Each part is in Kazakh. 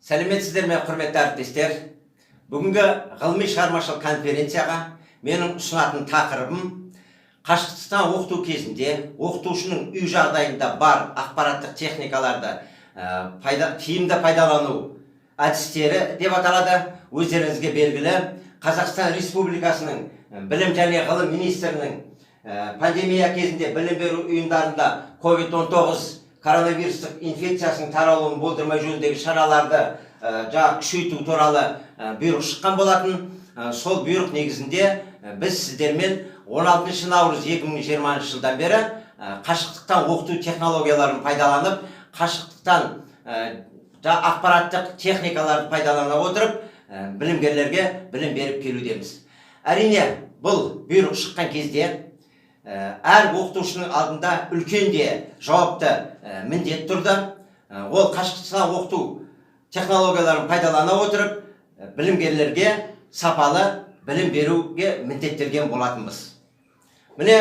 Сәлеметсіздер ме, құрметті әріптестер? Бүгінгі ғылыми шығармашылық конференцияға менің ұсынатын тақырыбым қашықтықтан оқыту кезінде оқытушының үй жағдайында бар ақпараттық техникаларды тиімді пайдалану әдістері деп аталады. Өздеріңізге белгілі, Қазақстан Республикасының білім және ғылым министрінің пандемия кезінде білім беру ұйымдарында COVID-19 коронавирустық инфекциясының таралуын болдырмай жөніндегі шараларды күшейту туралы бұйрық шыққан болатын. Сол бұйрық негізінде біз сіздермен 16 наурыз 2020 жылдан бері қашықтықтан оқыту технологияларын пайдаланып, қашықтықтан ақпараттық техникаларды пайдалана отырып, білімгерлерге білім беріп келудеміз. Әрине, бұл бұйрық шыққан кезде әр оқытушының алдында үлкен де жауапты міндет тұрды. Ол қашықтықтан оқыту технологияларын пайдалана отырып, білімгерлерге сапалы білім беруге міндеттелген болатынбыз. Міне,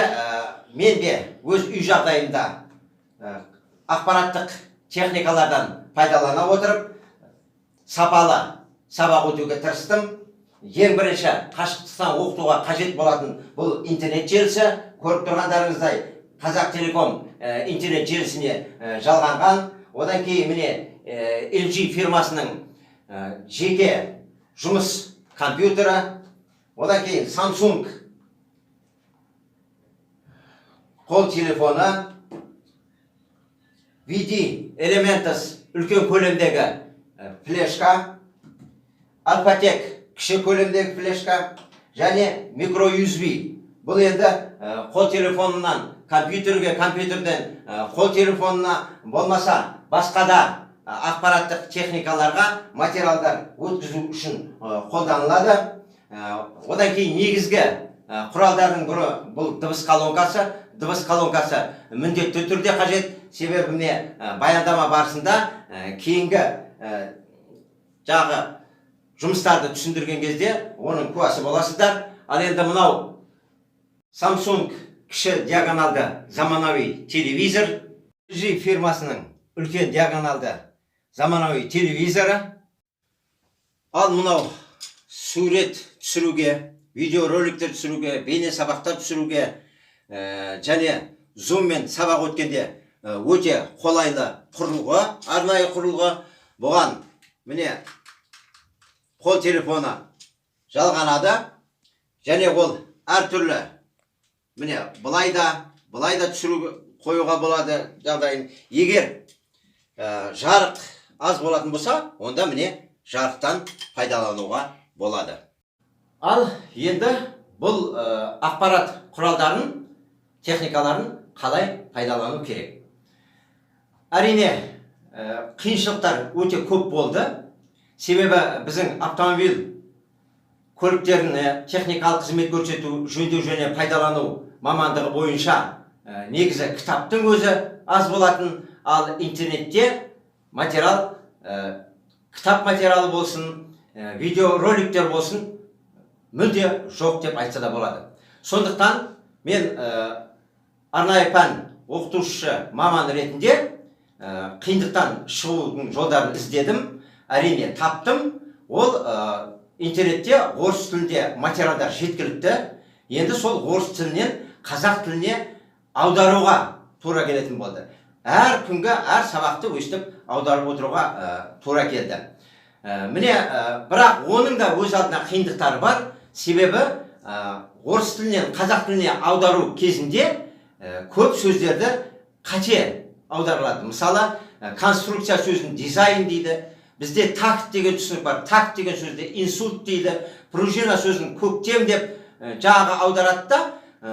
мен де өз үй жағдайымда ақпараттық техникалардан пайдалана отырып, сапалы сабақ өтуге тырыстым. Ең бірінші қашықтықтан оқытуға қажет болатын бұл интернет желісі. Көріп тұрғандарыңыздай Қазақтелеком интернет желісіне жалғанған. Одан кейін міне LG фирмасының жеке жұмыс компьютері. Одан кейін Samsung қол телефоны, VD Elementus үлкен көлемдегі флешка, Alphatek кіші көлемдегі флешка және микро USB. Бұл енді қол телефонынан компьютерге, компьютерден қол телефонына болмаса басқа да ақпараттық техникаларға материалдар өткізу үшін қолданылады. Одан кейін негізгі құралдардың бірі бұл дыбыс колонкасы. Дыбыс колонкасы міндетті түрде қажет. Себебі міне баяндама барысында кейінгі жұмыстарды түсіндірген кезде оның куәсі боласыздар. Ал енді мынау Samsung кіші диагоналды заманауи телевизор, LG фирмасының үлкен диагоналды заманауи телевизоры. Ал мынау сурет түсіруге, видеороликтер түсіруге, бейне сабақтар түсіруге және зуммен сабақ өткенде өте қолайлы құрылғы, арнайы құрылғы. Бұған міне қол телефоны жалғанады және ол әртүрлі міне бұлай да түсіруге қоюға болады жағдайын. Егер жарық аз болатын болса, онда міне жарықтан пайдалануға болады. Ал енді бұл ақпарат құралдарын, техникаларын қалай пайдалану керек? Әрине, қиыншылықтар өте көп болды. Себебі біздің автомобиль көліктеріне техникалық қызмет көрсету, жөндеу және пайдалану мамандығы бойынша негізі кітаптың өзі аз болатын. Ал интернетте материал, кітап материалы болсын, видеороликтер болсын, мүлде жоқ деп айтса да болады. Сондықтан мен арнайы пән оқытушы маман ретінде қиындықтан шығудың жолдарын іздедім. Әрине таптым. Ол интернетте орыс тілінде материалдар жеткілікті. Енді сол орыс тілінен қазақ тіліне аударуға тура келетін болды. Әр күнгі әр сабақты өстіп аударып отыруға тура келді. Міне, бірақ оның да өз алдына қиындықтары бар. Себебі орыс тілінен қазақ тіліне аудару кезінде көп сөздерді қате аударылады. Мысалы, конструкция сөзін дизайн дейді. Бізде такт деген түсінік бар. Такт деген сөзде инсульт дейді. Пружина сөзін көктем деп жағы аударады да,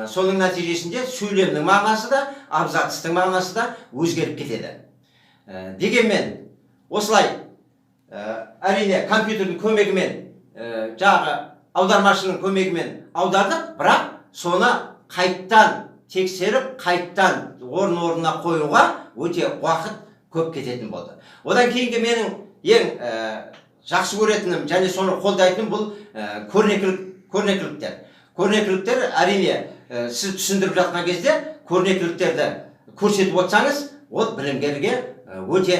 соның нәтижесінде сөйлемнің мағынасы да, абзацтың мағынасы да өзгеріп кетеді. Дегенмен, осылай әрине компьютердің көмегімен, аудармашының көмегімен аудардық, бірақ соны қайттан тексеріп, қайттан орнына қоюға өте уақыт көп кететін болды. Одан кейінгі менің ең жақсы көретінім және соны қолдайтыным бұл көрнекіліктер. Көрнекіліктер әрине сіз түсіндіріп жатқан кезде көрнекіліктерді көрсетіп отырсаңыз, ол білімгерге өте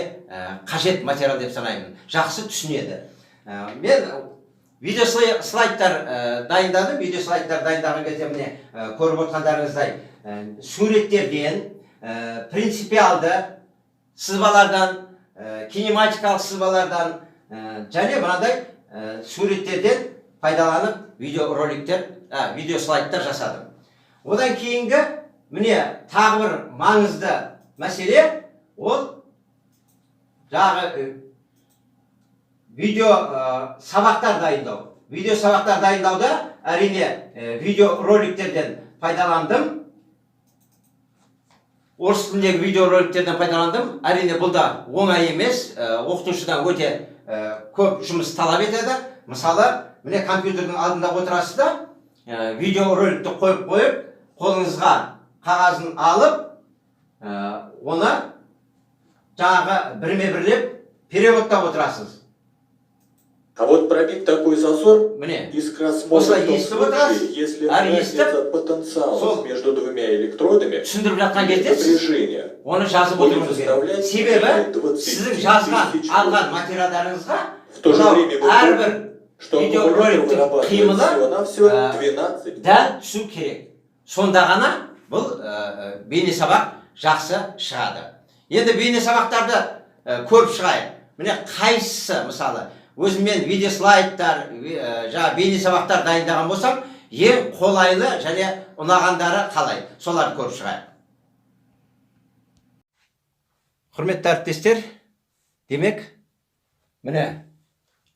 қажет материал деп санаймын. Жақсы түсінеді. Мен видео слайдтар дайындадым. Видео слайдтар дайындаған кезде міне көріп отырғандарыңыздай суреттерден, принципиалды сызбалардан, кинематикалық сызбалардан және мынандай суреттерден пайдаланып видео слайдтар жасадым. Одан кейінгі міне тағы бір маңызды мәселе ол жағы видео сабақтар дайындау. Видео сабақтар дайындауда әрине видеороликтерден пайдаландым. Орыс тіліндегі видеороликтерден пайдаландым. Әрине бұл да оңай емес, оқытушыдан өте көп жұмыс талап етеді. Мысалы, міне компьютердің алдында отырасыз да, видеороликті қойып, қолыңызға қағазын алып, оны жаңағы бірме-бірлеп переводтап отырасыз. А вот пробить такой зазор Мне. искра сможет в том случае, если разница потенциалов между двумя электродами напряжение оны жазып отыруыңыз керек. Себебі сіздің жазған алған материалдарыңызға әрбір видеороликтің қимылы дәл түсу керек. Сонда ғана бұл бейне сабақ жақсы шығады. Енді бейне сабақтарды көріп шығайық. Міне қайсысы мысалы өзіммен видео слайдтар, бейне сабақтар дайындаған болсам, ең қолайлы және ұнағандары қалай? Соларды көріп шығайық. Құрметті әріптестер, демек, міне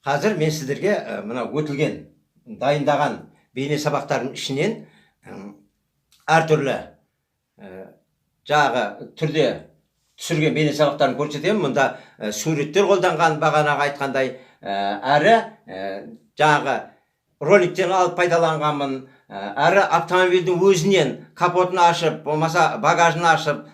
қазір мен сіздерге мына өтілген дайындаған бейне сабақтардың ішінен әртүрлі жағы түрде түсірген бейне сабақтарын көрсетемін. Мұнда суреттер қолданған, бағанағы айтқандай, әрі жаңағы роликтен алып пайдаланғанмын, әрі автомобильдің өзінен капотын ашып, болмаса багажын ашып,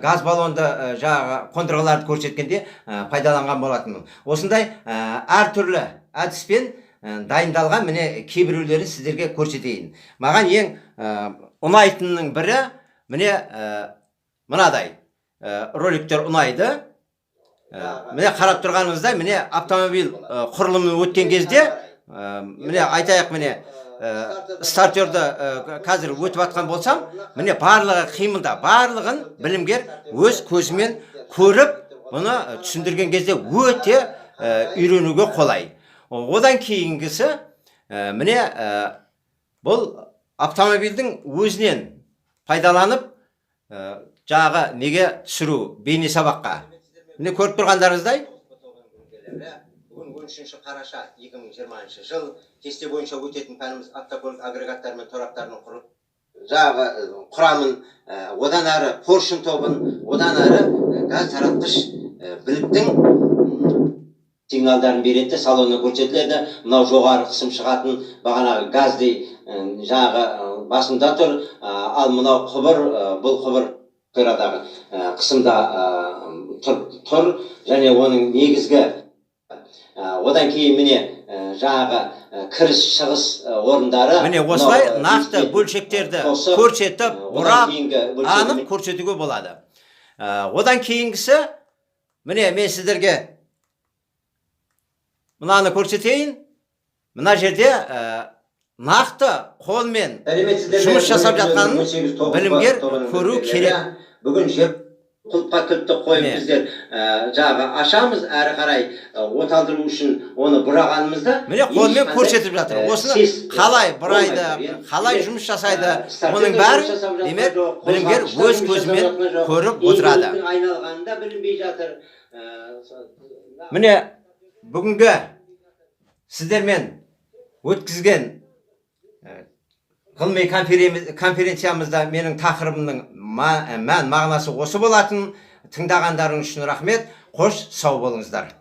газ баллонды жаңағы қондырғыларды көрсеткенде пайдаланған болатынмын. Осындай әртүрлі әдіспен дайындалған міне кейбіреулерін сіздерге көрсетейін. Маған ең ұнайтынның бірі міне мынадай роликтер ұнайды. Міне қарап тұрғаныңызда міне автомобиль құрылымы өткен кезде міне айтайық, міне стартерді қазір өтіп атқан болсам, міне барлығы қимылда, барлығын білімгер өз көзімен көріп, бұны түсіндірген кезде өте үйренуге қолай. Одан кейінгісі міне бұл автомобильдің өзінен пайдаланып жағы неге түсіру бейне сабаққа. Міне көріп тұрғандарыңыздай, бүгін 13 қараша 2020 жыл кесте бойынша өтетін пәніміз автокөлік агрегаттары мен тораптарының құрамын, одан әрі поршын тобын, одан әрі газ таратқыш біліктің сигналдарын береді, салонына көрсетіледі. Мынау жоғары қысым шығатын бағанағы газдей жаңағы басында тұр, ал мынау құбыр, бұл құбыр қирадағы қысымда тұр, және оның негізгі одан кейін міне жаңағы кіріс шығыс орындары. Міне осылай нақты бөлшектерді көрсетіп, бұрап, анық көрсетуге болады. Одан кейінгісі міне мен сіздерге мынаны көрсетейін. Мына жерде нақты қолмен жұмыс жасап жатқанын білімгер көру керек. Бүгін жер құлыпқа кілтті қойып біздер жағы ашамыз, әрі қарай оталдыру үшін оны бұрағанымызда міне қолмен көрсетіп жатыр. Осыны қалай бұрайды, қалай жұмыс жасайды, оның бәрін демек білімгер өз көзімен көріп отырады. Міне бүгінгі сіздермен өткізген ғылыми конференциямызда менің тақырыбымның мән мағынасы осы болатын. Тыңдағандарың үшін рахмет. Қош сау болыңыздар.